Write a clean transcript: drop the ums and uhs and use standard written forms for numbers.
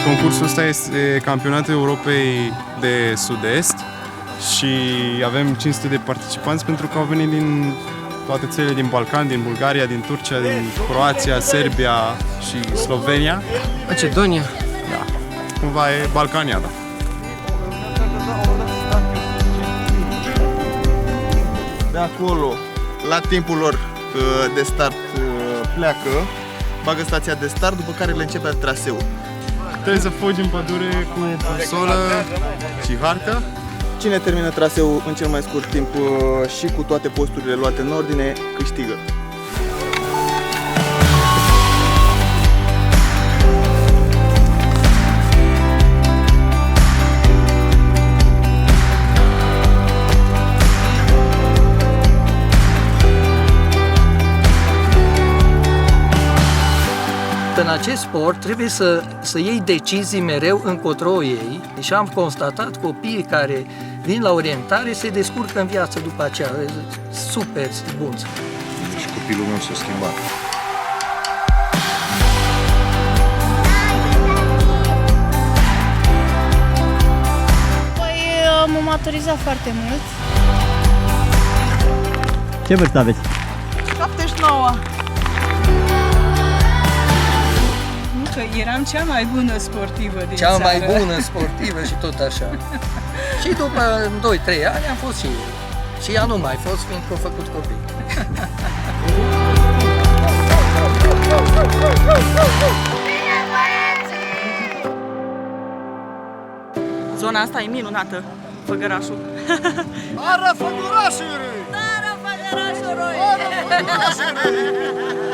Concursul ăsta este Campionatul Europei de Sud-Est și avem 500 de participanți pentru că au venit din toate țările din Balcan, din Bulgaria, din Turcia, din Croația, Serbia și Slovenia. Macedonia. Da, cumva e Balcaniada. De acolo, la timpul lor de start pleacă, bagă stația de start, după care le începe traseul. Trebuie să fugi în pădure cu busolă și hartă. Cine termină traseul în cel mai scurt timp și cu toate posturile luate în ordine, câștigă. În acest sport trebuie să iei decizii mereu încotro o iei și am constatat copiii care vin la orientare se descurcă în viață după aceea, super bun. Și copilul meu s-a schimbat. Păi m-am maturizat foarte mult. Ce vârstă aveți? 79. Că eram cea mai bună sportivă din Cea țară. mai bună sportivă și tot așa. Și după 2-3 ani am fost și eu. Și ea nu mai fost, fiindcă a făcut copii. Zona asta e minunată, Făgărașul. Ară Făgărașului! Ară Făgărașului! Ară Făgărașului!